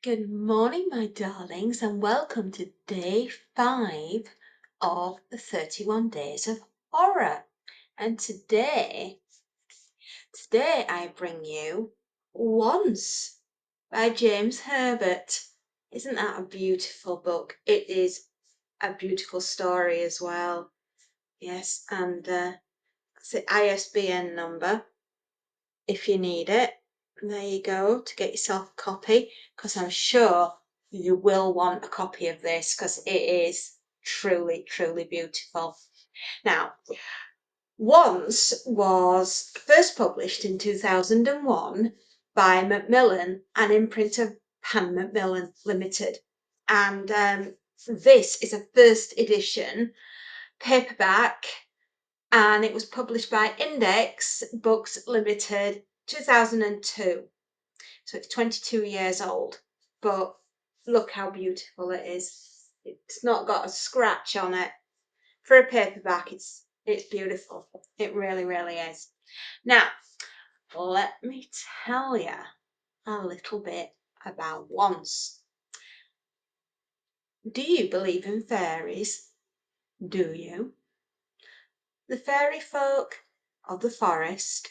Good morning, my darlings, and welcome to day 5 of the 31 Days of Horror. And today I bring you Once by James Herbert. Isn't that a beautiful book? It is a beautiful story as well. Yes, and it's the ISBN number if you need it. There you go, to get yourself a copy, because I'm sure you will want a copy of this because it is truly, truly beautiful. Now, Once was first published in 2001 by Macmillan, an imprint of Pan Macmillan Limited. And this is a first edition paperback, and it was published by Index Books Limited 2002. So it's 22 years old, but look how beautiful it is. It's not got a scratch on it. For a paperback, it's beautiful. It really, really is. Now, let me tell you a little bit about Once. Do you believe in fairies? Do you? The fairy folk of the forest,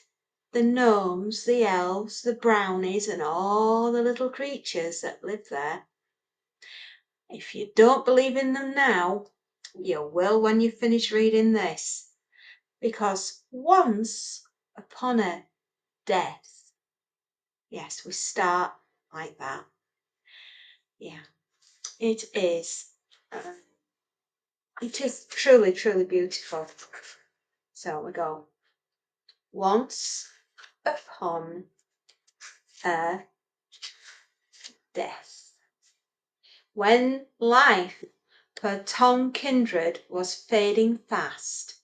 the gnomes, the elves, the brownies, and all the little creatures that live there. If you don't believe in them now, you will when you finish reading this, because once upon a death, yes, we start like that. Yeah, it is. It is truly, truly beautiful. So we go. Once upon a death. When life for Tom Kindred was fading fast,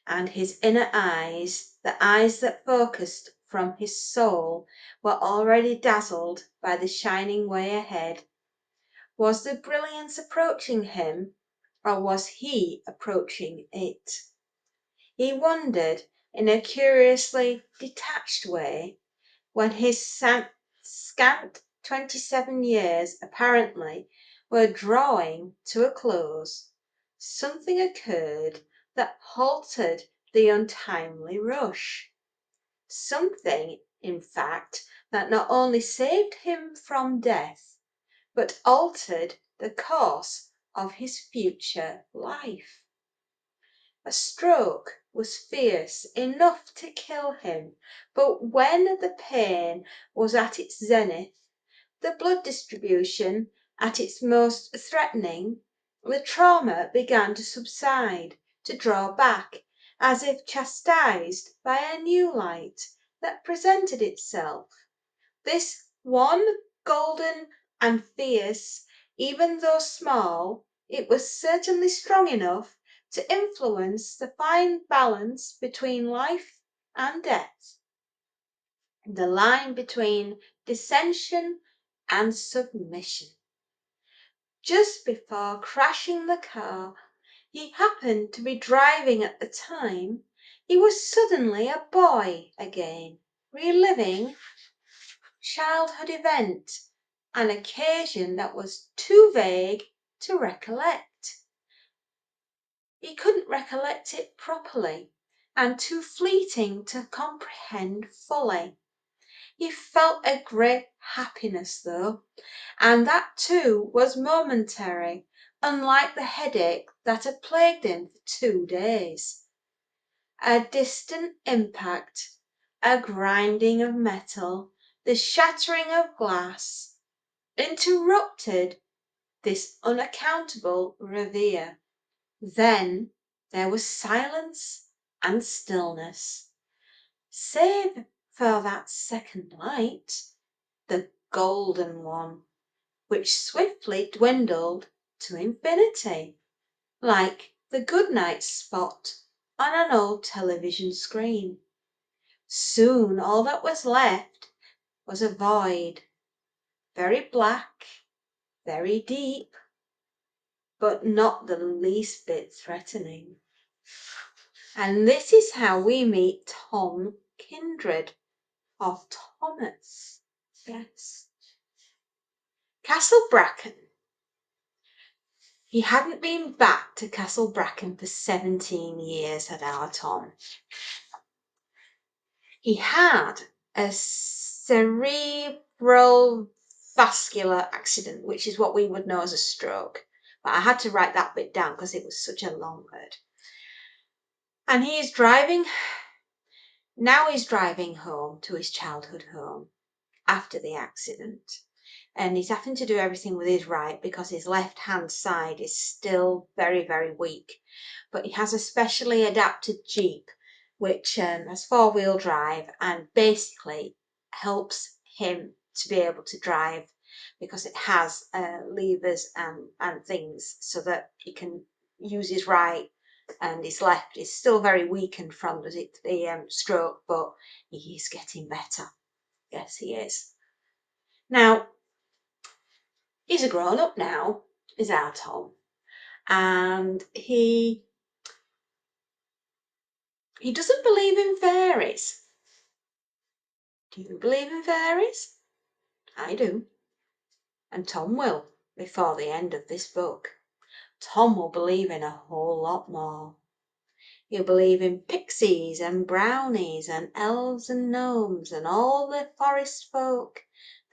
and his inner eyes, the eyes that focused from his soul, were already dazzled by the shining way ahead. Was the brilliance approaching him, or was he approaching it? He wondered in a curiously detached way when his scant 27 years apparently were drawing to a close. Something occurred that halted the untimely rush. Something, in fact, that not only saved him from death, but altered the course of his future life. A stroke was fierce enough to kill him, but when the pain was at its zenith, the blood distribution at its most threatening, the trauma began to subside, to draw back, as if chastised by a new light that presented itself. This one, golden and fierce, even though small, it was certainly strong enough to influence the fine balance between life and death, the line between dissension and submission. Just before crashing the car he happened to be driving at the time, he was suddenly a boy again, reliving childhood event, an occasion that was too vague to recollect. He couldn't recollect it properly, and too fleeting to comprehend fully. He felt a great happiness though, and that too was momentary, unlike the headache that had plagued him for 2 days. A distant impact, a grinding of metal, the shattering of glass, interrupted this unaccountable reverie. Then there was silence and stillness, save for that second light, the golden one, which swiftly dwindled to infinity, like the good night spot on an old television screen. Soon all that was left was a void, very black, very deep, but not the least bit threatening. And this is how we meet Tom Kindred, or Thomas. Yes. Castle Bracken. He hadn't been back to Castle Bracken for 17 years, had our Tom. He had a cerebral vascular accident, which is what we would know as a stroke. But I had to write that bit down because it was such a long word. And he's driving home to his childhood home after the accident. And he's having to do everything with his right because his left hand side is still very, very weak. But he has a specially adapted Jeep which has 4-wheel drive and basically helps him to be able to drive because it has levers and things so that he can use his right, and his left is still very weakened from the stroke, but he is getting better. Yes, he is. Now, he's a grown-up now, is our Tom, and he doesn't believe in fairies. Do you believe in fairies? I do. And Tom will, before the end of this book. Tom will believe in a whole lot more. He'll believe in pixies and brownies and elves and gnomes and all the forest folk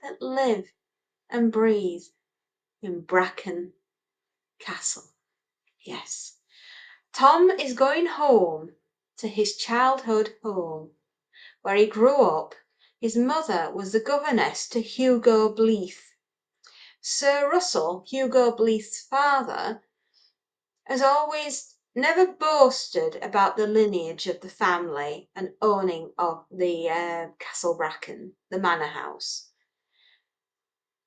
that live and breathe in Bracken Castle. Yes, Tom is going home to his childhood home, where he grew up. His mother was the governess to Hugo Blythe. Sir Russell, Hugo Blythe's father, has always never boasted about the lineage of the family and owning of the Castle Bracken, the manor house.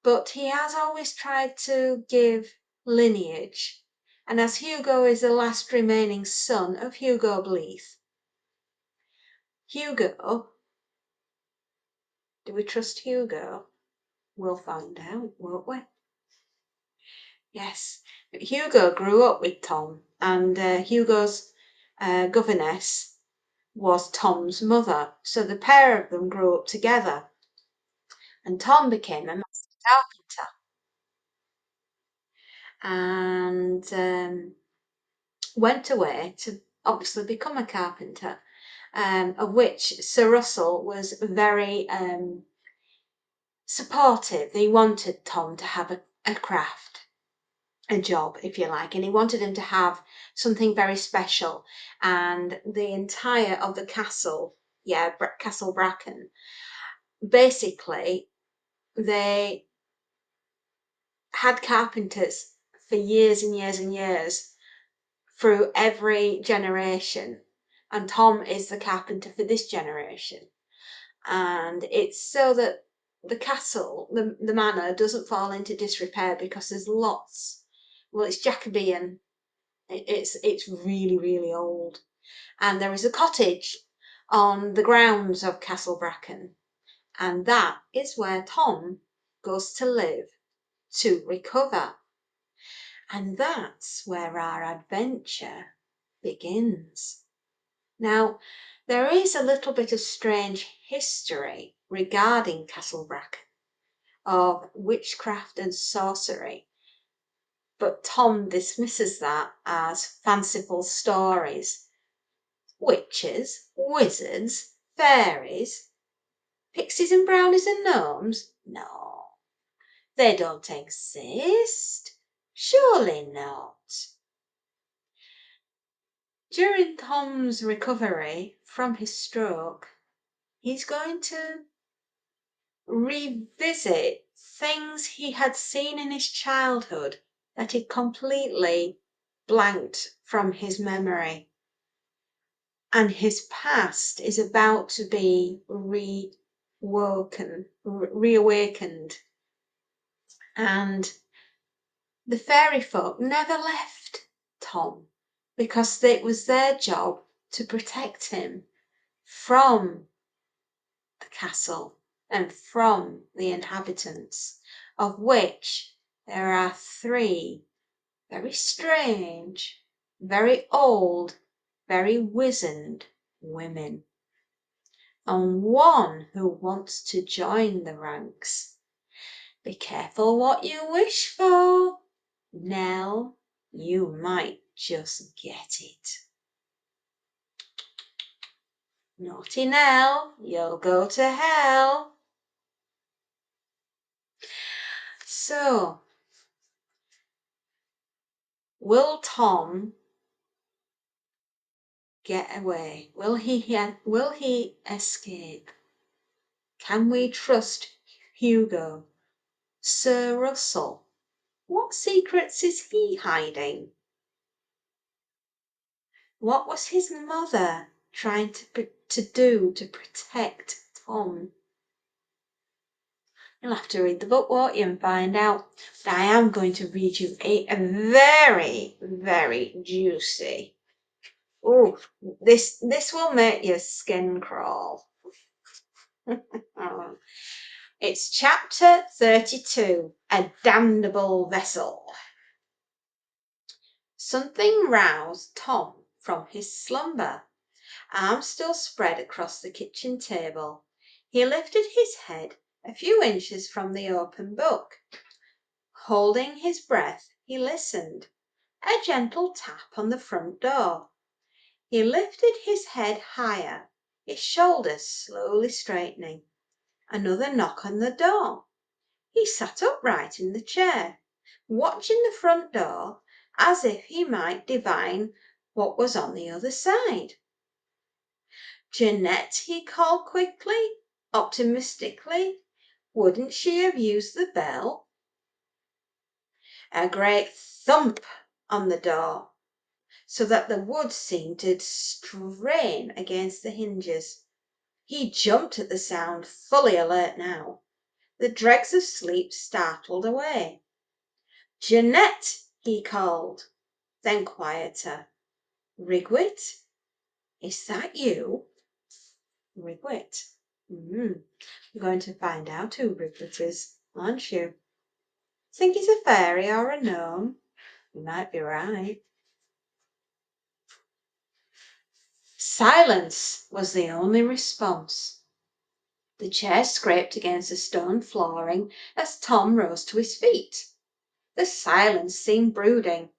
But he has always tried to give lineage. And as Hugo is the last remaining son of Hugo Blythe, Hugo, do we trust Hugo? We'll find out, won't we? Yes, Hugo grew up with Tom, and Hugo's governess was Tom's mother, so the pair of them grew up together. And Tom became a master carpenter and went away to obviously become a carpenter, of which Sir Russell was very supportive. He wanted Tom to have a craft, a job, if you like, and he wanted him to have something very special. And the entire of the castle, Castle Bracken, basically they had carpenters for years and years and years through every generation, and Tom is the carpenter for this generation. And it's so that the castle, the manor, doesn't fall into disrepair because there's lots. Well, it's Jacobean. It's really, really old. And there is a cottage on the grounds of Castle Bracken, and that is where Tom goes to live to recover. And that's where our adventure begins. Now, there is a little bit of strange history regarding Castle Bracken of witchcraft and sorcery, but Tom dismisses that as fanciful stories. Witches, wizards, fairies, pixies and brownies and gnomes? No, they don't exist. Surely not. During Tom's recovery from his stroke, he's going to revisit things he had seen in his childhood that he completely blanked from his memory. And his past is about to be reawakened. And the fairy folk never left Tom because it was their job to protect him from the castle and from the inhabitants, of which there are 3 very strange, very old, very wizened women, and one who wants to join the ranks Be careful what you wish for, Nell. You might just get it. Naughty Nell, you'll go to hell. So, will Tom get away? Will he escape? Can we trust Hugo? Sir Russell, what secrets is he hiding? What was his mother trying to do to protect Tom? You'll have to read the book, won't you, and find out. But I am going to read you a very, very juicy. Oh, this will make your skin crawl. It's chapter 32, A Damnable Vessel. Something roused Tom from his slumber. Arms still spread across the kitchen table, he lifted his head a few inches from the open book. Holding his breath, he listened. A gentle tap on the front door. He lifted his head higher, his shoulders slowly straightening. Another knock on the door. He sat upright in the chair, watching the front door as if he might divine what was on the other side. Jeanette, he called quickly, optimistically. Wouldn't she have used the bell? A great thump on the door, so that the wood seemed to strain against the hinges. He jumped at the sound, fully alert now. The dregs of sleep startled away. Jeanette, he called, then quieter. Rigwit, is that you? Rigwit. You're going to find out who Rigwit is, aren't you? Think he's a fairy or a gnome? You might be right. Silence was the only response. The chair scraped against the stone flooring as Tom rose to his feet. The silence seemed brooding.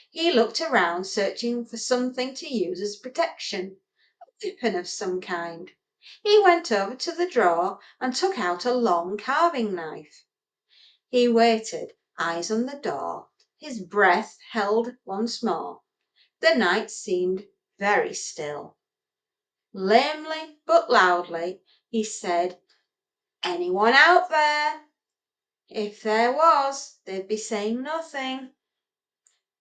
He looked around, searching for something to use as protection, a weapon of some kind. He went over to the drawer and took out a long carving knife. He waited, eyes on the door, his breath held once more. The night seemed very still. Lamely but loudly, he said, "Anyone out there?" If there was, they'd be saying nothing.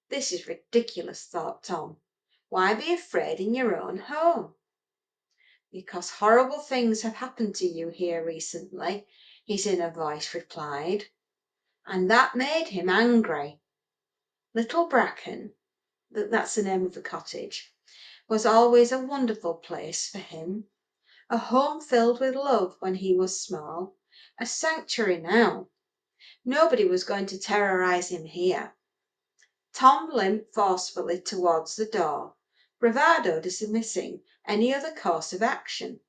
This is ridiculous, thought Tom. Why be afraid in your own home? Because horrible things have happened to you here recently, his inner voice replied, and that made him angry. Little Bracken, that's the name of the cottage, was always a wonderful place for him. A home filled with love when he was small, a sanctuary now. Nobody was going to terrorize him here. Tom limped forcefully towards the door, bravado dismissing any other course of action.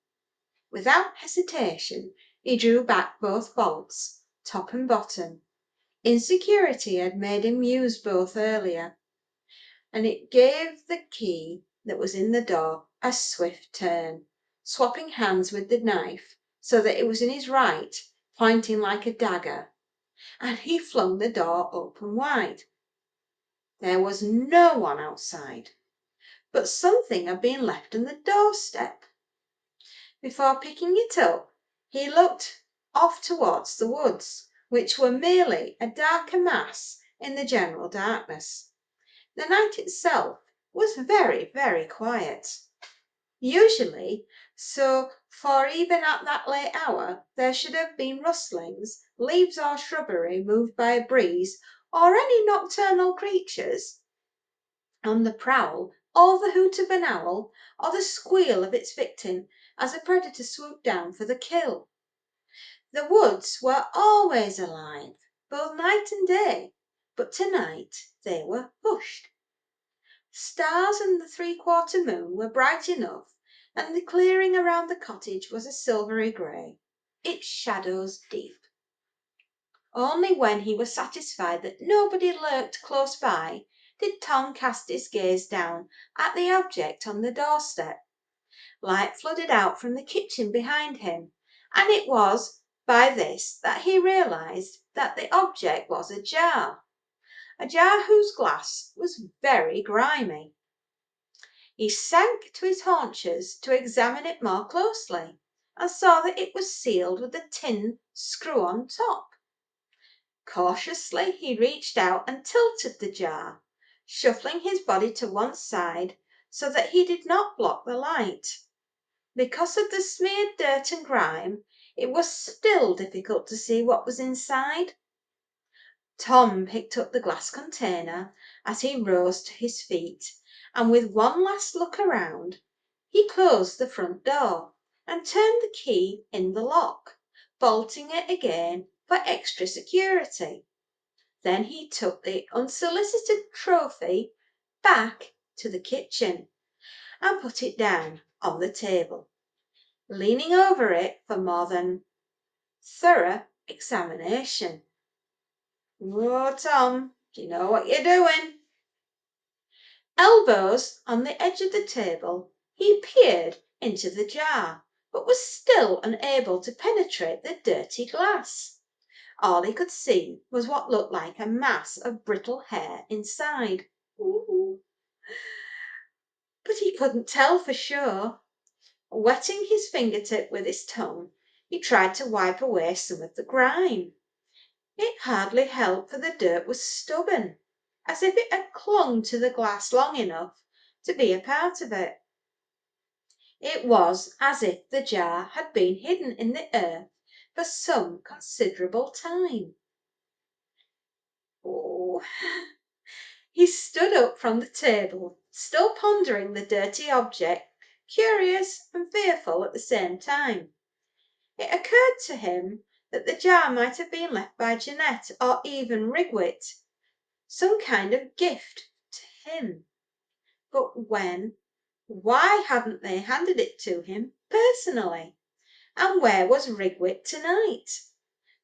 Without hesitation, he drew back both bolts, top and bottom. Insecurity had made him use both earlier, and it gave the key that was in the door a swift turn, swapping hands with the knife so that it was in his right, pointing like a dagger, and he flung the door open wide. There was no one outside, but something had been left on the doorstep. Before picking it up, he looked off towards the woods, which were merely a darker mass in the general darkness. The night itself was very, very quiet. Usually, so for even at that late hour there should have been rustlings, leaves or shrubbery moved by a breeze, or any nocturnal creatures on the prowl, or the hoot of an owl, or the squeal of its victim as a predator swooped down for the kill. The woods were always alive, both night and day, but tonight they were hushed. Stars and the three-quarter moon were bright enough, and the clearing around the cottage was a silvery grey, its shadows deep. Only when he was satisfied that nobody lurked close by did Tom cast his gaze down at the object on the doorstep. Light flooded out from the kitchen behind him, and it was by this that he realised that the object was a jar whose glass was very grimy. He sank to his haunches to examine it more closely, and saw that it was sealed with a tin screw on top. Cautiously he reached out and tilted the jar, shuffling his body to one side so that he did not block the light. Because of the smeared dirt and grime, it was still difficult to see what was inside. Tom picked up the glass container as he rose to his feet, and with one last look around, he closed the front door and turned the key in the lock, bolting it again for extra security. Then he took the unsolicited trophy back to the kitchen and put it down on the table, leaning over it for more than thorough examination. "Whoa, Tom, do you know what you're doing?" Elbows on the edge of the table, he peered into the jar, but was still unable to penetrate the dirty glass. All he could see was what looked like a mass of brittle hair inside. Ooh. But he couldn't tell for sure. Wetting his fingertip with his tongue, he tried to wipe away some of the grime. It hardly helped, for the dirt was stubborn, as if it had clung to the glass long enough to be a part of it. It was as if the jar had been hidden in the earth for some considerable time. Oh. He stood up from the table, still pondering the dirty object, curious and fearful at the same time. It occurred to him that the jar might have been left by Jeanette or even Rigwit, some kind of gift to him. But why hadn't they handed it to him personally? And where was Rigwit tonight?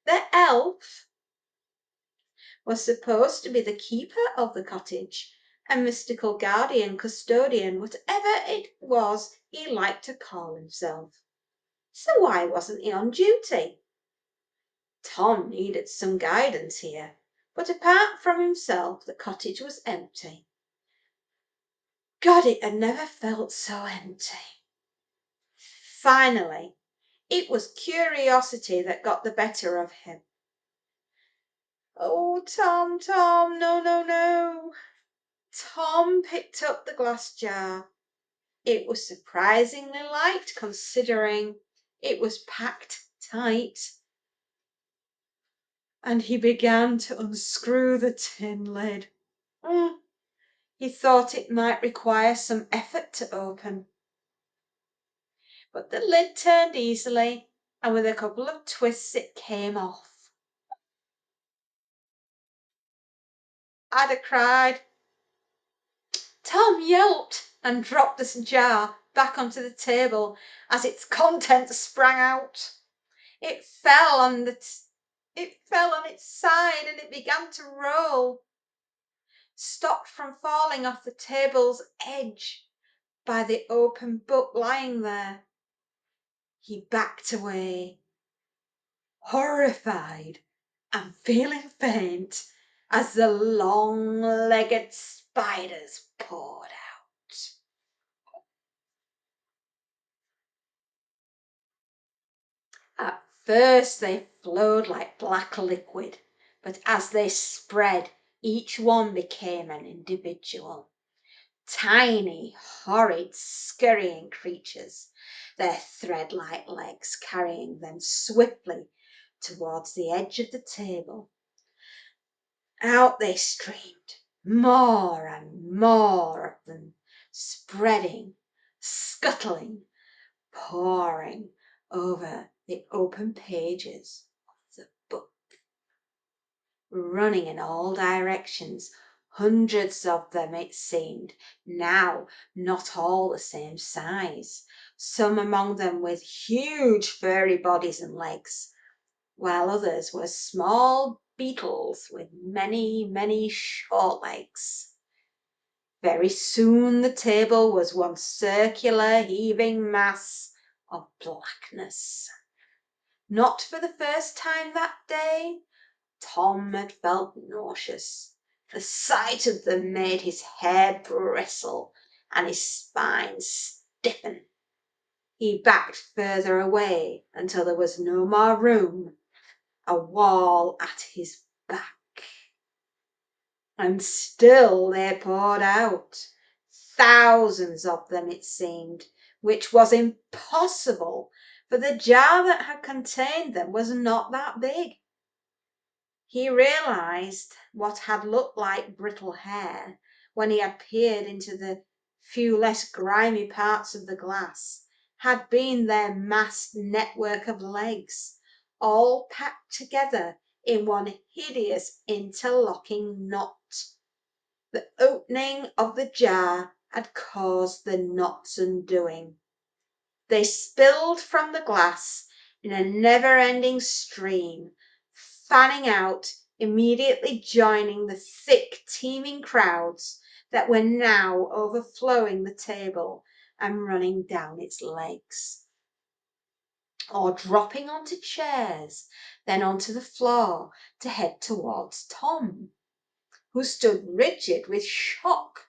The elf was supposed to be the keeper of the cottage, a mystical guardian, custodian, whatever it was he liked to call himself. So why wasn't he on duty? Tom needed some guidance here, but apart from himself the cottage was empty. God, it had never felt so empty. Finally, it was curiosity that got the better of him. "Oh, Tom, Tom, no, no, no." Tom picked up the glass jar. It was surprisingly light considering it was packed tight, and he began to unscrew the tin lid. He thought it might require some effort to open, but the lid turned easily, and with a couple of twists it came off. I'd have cried. Tom yelped and dropped the jar back onto the table as its contents sprang out. It fell on its side, and it began to roll, stopped from falling off the table's edge by the open book lying there. He backed away, horrified and feeling faint as the long-legged spiders poured out. At first they flowed like black liquid, but as they spread, each one became an individual. Tiny, horrid, scurrying creatures, their thread-like legs carrying them swiftly towards the edge of the table. Out they streamed, more and more of them, spreading, scuttling, pouring over the open pages of the book, running in all directions. Hundreds of them, it seemed, now not all the same size, some among them with huge furry bodies and legs, while others were small beetles with many, many short legs. Very soon the table was one circular, heaving mass of blackness. Not for the first time that day, Tom had felt nauseous. The sight of them made his hair bristle and his spine stiffen. He backed further away until there was no more room, a wall at his back. And still they poured out, thousands of them it seemed, which was impossible, for the jar that had contained them was not that big. He realized what had looked like brittle hair when he had peered into the few less grimy parts of the glass had been their massed network of legs, all packed together in one hideous interlocking knot. The opening of the jar had caused the knot's undoing. They spilled from the glass in a never-ending stream, fanning out, immediately joining the thick, teeming crowds that were now overflowing the table and running down its legs, or dropping onto chairs, then onto the floor to head towards Tom, who stood rigid with shock,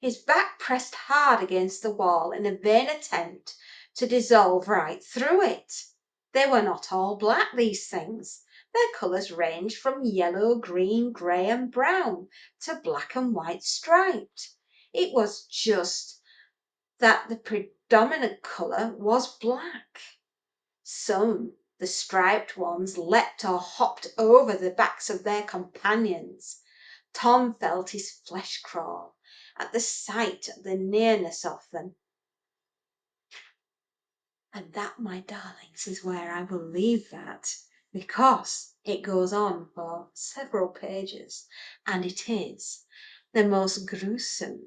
his back pressed hard against the wall in a vain attempt to dissolve right through it. They were not all black, these things. Their colours ranged from yellow, green, grey and brown to black and white striped. It was just that the predominant colour was black. Some, the striped ones, leapt or hopped over the backs of their companions. Tom felt his flesh crawl at the sight of the nearness of them. And that, my darlings, is where I will leave that, because it goes on for several pages, and it is the most gruesome,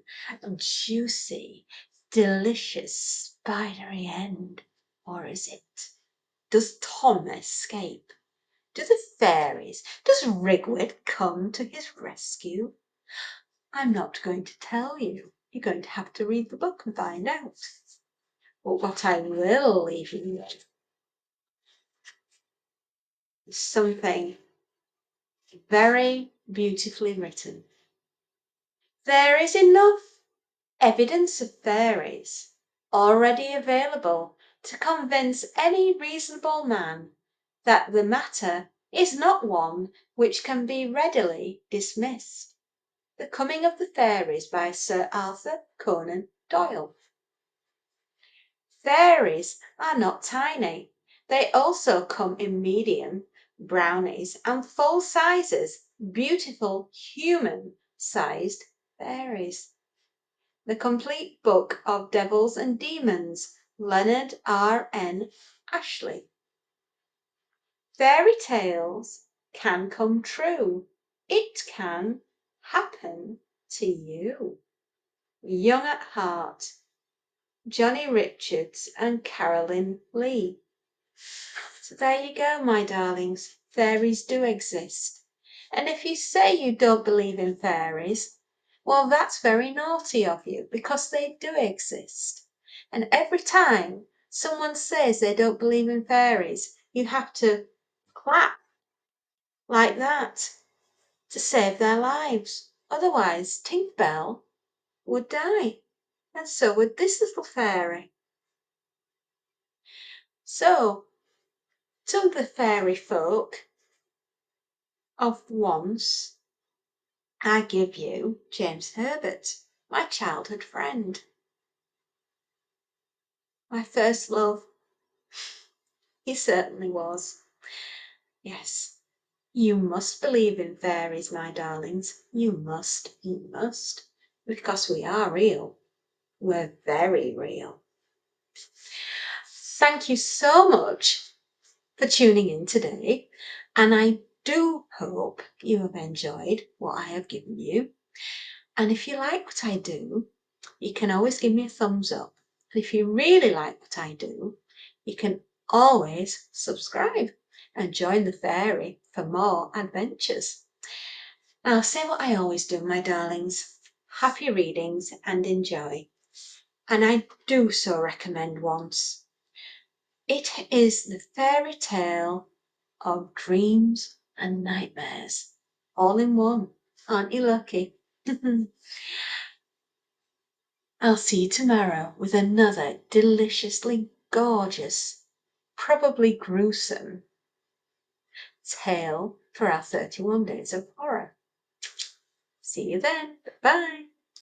juicy, delicious, spidery end. Or is it? Does Tom escape? Do the fairies, does Rigward come to his rescue? I'm not going to tell you. You're going to have to read the book and find out. But what I will leave you with is something very beautifully written. There is enough evidence of fairies already available to convince any reasonable man that the matter is not one which can be readily dismissed. The Coming of the Fairies by Sir Arthur Conan Doyle. Fairies are not tiny. They also come in medium, brownies, and full sizes, beautiful human-sized fairies. The Complete Book of Devils and Demons, Leonard R. N. Ashley. Fairy tales can come true. It can happen to you. Young at Heart, Johnny Richards and Carolyn Lee. So there you go, my darlings. Fairies do exist. And if you say you don't believe in fairies, well, that's very naughty of you, because they do exist. And every time someone says they don't believe in fairies, you have to clap like that to save their lives. Otherwise, Tink Bell would die, and so would this little fairy. So, to the fairy folk of once, I give you James Herbert, my childhood friend, my first love. He certainly was. Yes, you must believe in fairies, my darlings. You must, because we are real. We're very real. Thank you so much for tuning in today, and I do hope you have enjoyed what I have given you. And if you like what I do, you can always give me a thumbs up. And if you really like what I do, you can always subscribe. and join the fairy for more adventures. I'll say what I always do, my darlings. Happy readings and enjoy. And I do so recommend once. It is the fairy tale of dreams and nightmares, all in one. Aren't you lucky? I'll see you tomorrow with another deliciously gorgeous, probably gruesome tale for our 31 Days of Horror. See you then. Bye.